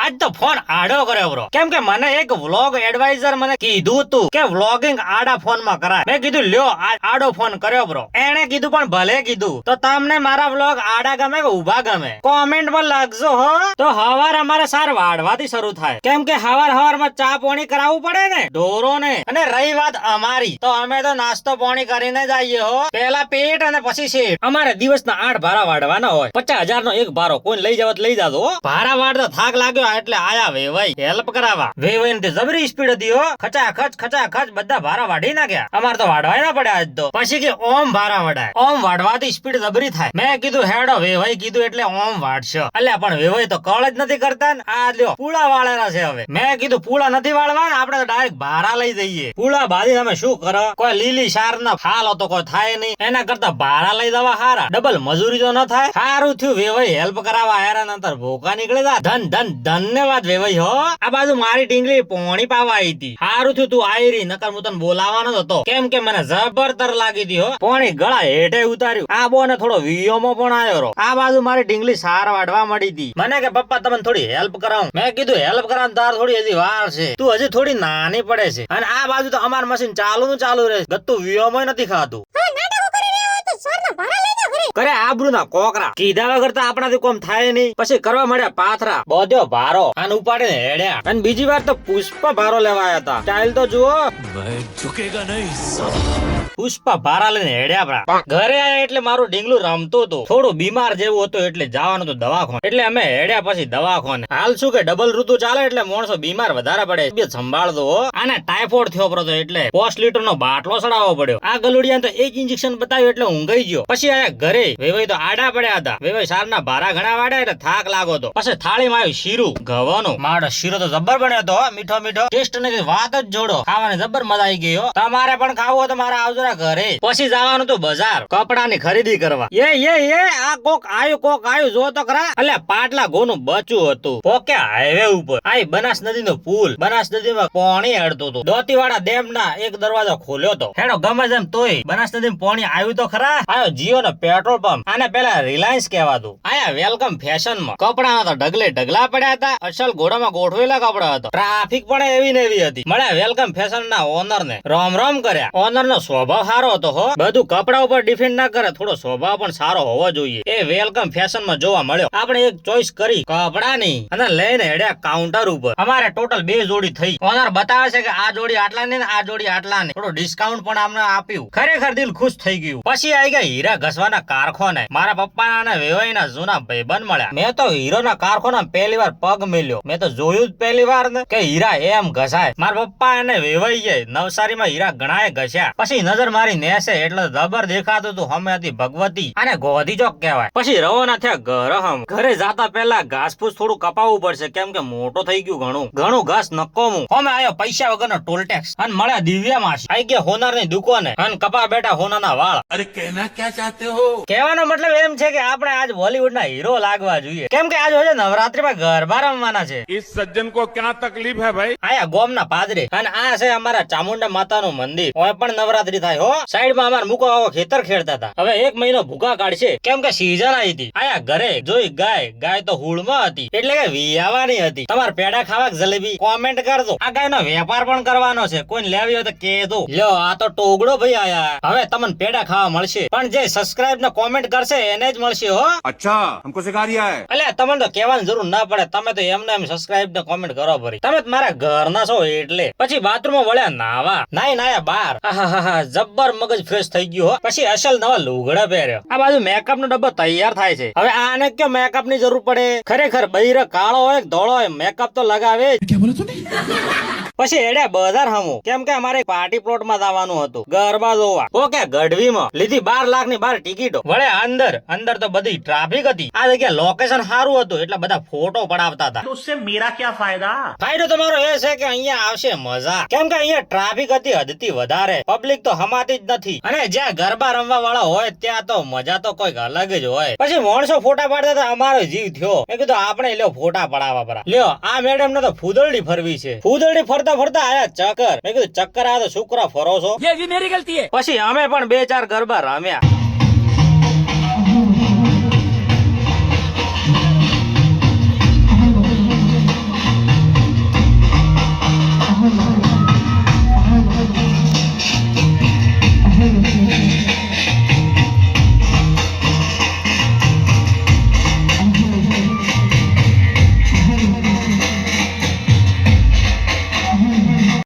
આજ તો ફોન આડો કર્યો બ્રો, કેમ કે મને એક વ્લોગ એડવાઇઝર મને કીધું તું કે વ્લોગિંગ આડા ફોન માં કરાય. મેં કીધું લ્યો આડો ફોન કર્યો બ્રો. એને કીધું પણ ભલે કીધું. તો તમને મારા વ્લોગ આડા ગમે કે ઉભા ગમે કોમેન્ટ માં લખજો હો. તો હવાર અમારે સાર વાળવાથી શરૂ થાય, કેમ કે હવાર માં ચા પાણી કરાવવું પડે ને ઢોરો ને. અને રહી વાત અમારી, તો અમે તો નાસ્તો પાણી કરીને જઈએ હો. પેલા પેટ અને પછી શેઠ. અમારે દિવસના 8 ભારા વાળવાના હોય. 50,000 નો એક ભારો કોઈ લઈ જાવ લઈ જાજો. ભારા વાળતા થાક લાગ્યો એટલે આયા વેવાઈ હેલ્પ કરાવવા. વેવાઈ ને જબરી સ્પીડ હતી હો. ખચાખચ બધા ભારા વાઢી નાખ્યા. અમારે તો વાઢવાય ના પડે આજ તો. પછી કે ઓમ ભારા વડાય. ઓમ વાઢવાથી સ્પીડ જબરી થાય. મેં કીધું હેડો, વેવાઈ કીધું એટલે ઓમ વાઢશો. અલ્યા પણ વેવાઈ તો કળ જ નથી કરતા ને. આ લ્યો પૂળા વાળેલા છે. હવે મેં કીધું પૂળા નથી વાળવા ને, આપણે તો ડાયરેક્ટ ભારા લઈ જઈએ. પૂળા બાંધી તમે શું કરો? કોઈ લીલી શાર ના ફાલ તો કોઈ થાય નહીં. એના કરતા ભારા લઈ જવા હારા. ડબલ મજૂરી તો ન થાય. સારું થયું વેવાઈ હેલ્પ કરાવવા આયા. નંતર ભોકા નીકળી જા. ધન્યવાદ વેવાઈ હો. આ બાજુ મારી ટીંગલી પોણી પાવા આવી હતી. સારું થયું તું આવી રહી, નકર હું તને બોલાવાનો જ હતો. કેમ કે મને જબરતર લાગી હતી હો. પોણી ગળા હેઠે ઉતાર્યું. આ બો ને થોડો વિયોમો પણ આવ્યો. આ બાજુ મારી ટીંગલી સાર વાઢવા મળી હતી. મને કે પપ્પા તમને થોડી હેલ્પ કરાવું. મેં કીધું હેલ્પ કરાવ તાર થોડી હજી વાર છે. તું હજી થોડી નાની પડે છે. અને આ બાજુ તો અમાર મશીન ચાલુ રહે. ગત્તું વિયોમો નથી ખાતું. કરે આબરૂ ના કોકરા. કીધા વગર તો આપણાથી કોમ થાય નહીં. પછી કરવા મળ્યા પાથરા. બધો ભારો અને ઉપાડીને હેડ્યા. અને બીજી વાર તો પુષ્પા ભારો લેવાયા હતા. સ્ટાઇલ તો જુઓ. પુષ્પા ભારા લઈને હેડ્યા. ઘરે આયા એટલે મારું ઢીંગલું રમતું હતું. થોડું બીમાર જેવું હતું એટલે જવાનું હતું દવાખાને. એટલે અમે હેડ્યા પછી દવાખાને. હાલ શું કે ડબલ ઋતુ ચાલે એટલે માણસો બીમાર વધારે પડે. તબિયત સંભાળતો. આને ટાઇફોઇડ થયો પડતો એટલે 5 લીટર નો બાટલો ચડાવવો પડ્યો. આ ગલુડિયા તો એક ઇન્જેક્શન બતાવ્યું એટલે ઊંઘાઈ ગયો. પછી આયા ઘરે. વેવાઈ તો આડા પડ્યા હતા. વેવાઈ સારના ભારા ઘણા વાડ્યા એટલે થાક લાગો તો. પછી થાળીમાં આવ્યું શીરું ઘવાનો. મારો શીરો તો જબર બન્યો હતો. મીઠો ટેસ્ટ ને વાત જ જોડો. ખાવાની જબર મજા આવી ગઈ હો. તમારે પણ ખાવું હોય તો મારા આવજો ઘરે. પછી જવાનું તો બજાર કપડા ની ખરીદી કરવા. આ કોક આયું જો તો ખરા. અલ્યા પાટલા ગોનું બચ્ચું હતું. પોક્યા હાઈવે ઉપર. આ બનાસ નદી નો પુલ. બનાસ નદીમાં પાણી હેડતું હતું. દોતીવાડા ડેમ ના એક દરવાજો ખોલ્યો તો. હેડો ગમે તેમ તોય બનાસ નદી પાણી આવ્યું તો ખરા. આયો જીઓ નો પેટ્રોલ પંપ. આને પેલા રિલાયન્સ કહેવાતું. આયા વેલકમ ફેશન માં. કપડા તો ઢગલા પડ્યા હતા. અસલ ઘોડામાં ગોઠવેલા કપડા હતા. ટ્રાફિક પણ એવી ને એવી હતી. મળ્યા વેલકમ ફેશન ના ઓનર ને રોમ કર્યા. ઓનર નો સ્વભાવ સારો હતો હો. બધું કપડા ઉપર ડિફેન્ડ ના કરે. થોડો સ્વભાવ પણ સારો હોવો જોઈએ. એ વેલકમ ફેશન માં જોવા મળ્યો. આપણે એક ચોઈસ કરી કપડા ની અને લઈને હેડ્યા કાઉન્ટર ઉપર. અમારે ટોટલ 2 જોડી થઈ. ઓનર બતાવે છે કે આ જોડી આટલા ની ને આ જોડી આટલા ની. થોડો ડિસ્કાઉન્ટ પણ અમને આપ્યું. ખરેખર દિલ ખુશ થઈ ગયું. પછી આવી ગયા હીરા ઘસવાના કારખાને. મારા પપ્પા અને વેવાઈ ના જૂના ભાઈબંધ મળ્યા. મેં તો હીરો ના કારખાના પહેલી વાર પગ મેલ્યો. મેં તો જોયું જ પહેલી વાર ને કે હીરા એમ ઘસાય. મારા પપ્પા અને વેવાઈ નવસારી માં હીરા ઘણાએ ઘસ્યા. પછી નજર મારી નેસે એટલે જબર દેખાતું હતું. હમે હતી ભગવતી અને ગોધી ચોક કહેવાય. પછી રવાના થયા ગરહમ. ઘરે જાતા પહેલા ઘાસ ફૂસ થોડું કપાવવું પડશે, કેમ કે મોટો થઈ ગયું. ઘણું ઘાસ નકોમું. અમે આવ્યો પૈસા વગરનો ટોલ ટેક્સ. અને મળ્યા દિવ્યા માસી. આવી ગયા હોનાર ની દુકાને અને કપા બેઠા હોનાના વાળ. અરે કહેના ક્યાં ચાહતે હો? કહેવાનો મતલબ એમ છે કે આપણે આજ બોલીવુડ ના હીરો લાગવા જોઈએ, કેમ કે આજ હોય નવરાત્રીમાં ગરબા રમવાના છે. इस सज्जन को क्या तकलीफ है भाई? આયા ગોમ ના પાદરે. અને આ છે અમારા ચામુંડા માતા નું મંદિર. ઓય પણ નવરાત્રી થાય હો. સાઈડ માં અમારા મુકો ખેતર ખેડતા હતા. હવે 1 મહિનો ભૂકા કાઢશે, કેમ કે સીઝન આવી હતી. આયા ઘરે જોઈ ગાય તો હુળમાં હતી એટલે કે વિયાવાની હતી. તમારે પેડા ખાવા જલેબી કોમેન્ટ કરજો. આ ગાય નો વેપાર પણ કરવાનો છે. કોઈ લેવી હોય તો કહેજો. લ્યો આ તો ટોગડો ભાઈ આયા. હવે તમને પેડા ખાવા મળશે, પણ જે સબસ્ક્રાઇબ ને કોમેન્ટ કરશે એને જ મળશે હો. अच्छा हमको सिखा रिया है. અલ્યા તમને તો કહેવાની જરૂર ના પડે. તમે તો એમને એમ સબસ્ક્રાઇબ ને કોમેન્ટ કરો ભરી. તમે મારા ઘરના છો એટલે. પછી બાથરૂમ વળ્યા નાવા. નાયા બાર. આહાહા જબ્બર મગજ ફ્રેશ થઈ ગયું હો. પછી અસલ નવા લુગડા પહેર્યો. આ બાજુ મેકઅપ નો ડબ્બો તૈયાર થાય છે. હવે આને ક્યાં મેકઅપ ની જરૂર પડે? ખરેખર બૈરો કાળો હોય ધોળો હોય મેકઅપ તો લગાવે જ. क्या बोला तूने? પછી એડ્યા બજાર હમું, કેમ કે અમારે પાર્ટી પ્લોટ માં જવાનું હતું ગરબા જોવા. ઓકે ગઢવીમાં લીધી 12 લાખ ની 12 ટિકિટો. વળે અંદર તો બધી ટ્રાફિક હતી. આ જગ્યા લોકેશન સારું હતું એટલે બધા ફોટો પડાવતા હતા. उससे मेरा क्या फायदा? ફાયદો તમારો એ છે કે અહીંયા આવશે મજા, કેમ કે અહીંયા ટ્રાફિક હતી હદથી વધારે. પબ્લિક તો હમાતી જ નથી. અને જ્યાં ગરબા રમવા વાળા હોય ત્યાં તો મજા તો કોઈક અલગ જ હોય. પછી માણસો ફોટા પાડતા હતા. અમારો જીવ થયો. મેં કીધું આપણે લ્યો ફોટા પડાવવા પરા. લ્યો આ મેડમ ને તો ફૂદરડી ફરવી છે. ફૂદરડી ફરતા આયા ચક્કર. મેં કીધું ચક્કર આ તો શુક્ર ફરો છો. ये भी मेरी गलती है. પછી અમે પણ 2-4 ગરબા રમ્યા.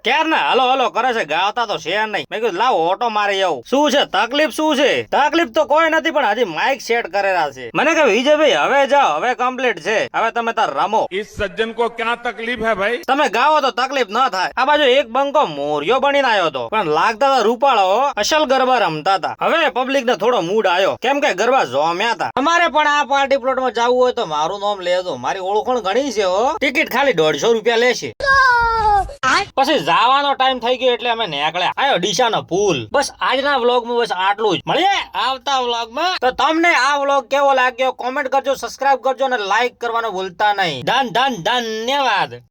ક્યારના હલો હલો કરે છે, ગાવતા તો છે નહીં. મેં કીધું લાવ ઓટો મારી આવું. શું છે તકલીફ શું છે? તકલીફ તો કોઈ નથી, પણ હજી માઇક સેટ કરેલા છે. મને કે વિજયભાઈ હવે જાઓ, હવે કમ્પ્લીટ છે, હવે તમે તાર રમો. इस सज्जन को क्या तकलीफ है भाई? તમે ગાવો તો તકલીફ ન થાય. આ બાજુ એક બંકો મોરિયો બનીને આવ્યો હતો, પણ લાગતા હતા રૂપાળો, અસલ ગરબા રમતા હતા. હવે પબ્લિક ને થોડો મૂડ આવ્યો, કેમ કે ગરબા જોમ્યા હતા. અમારે પણ આ પાર્ટી પ્લોટ માં જવું હોય તો મારું નામ લેજો, મારી ઓળખાણ ઘણી છે હો. ટિકિટ ખાલી 150 રૂપિયા લેશે. પછી જવાનો ટાઈમ થઈ ગયો એટલે અમે નીકળ્યા. આયો ડીસાનો પુલ. બસ આજના વ્લોગમાં બસ આટલું જ. મળીએ આવતા વ્લોગમાં. તો તમને આ વ્લોગ કેવો લાગ્યો કોમેન્ટ કરજો, સબસ્ક્રાઇબ કરજો અને લાઈક કરવાનું ભૂલતા નહીં. ધન્યવાદ.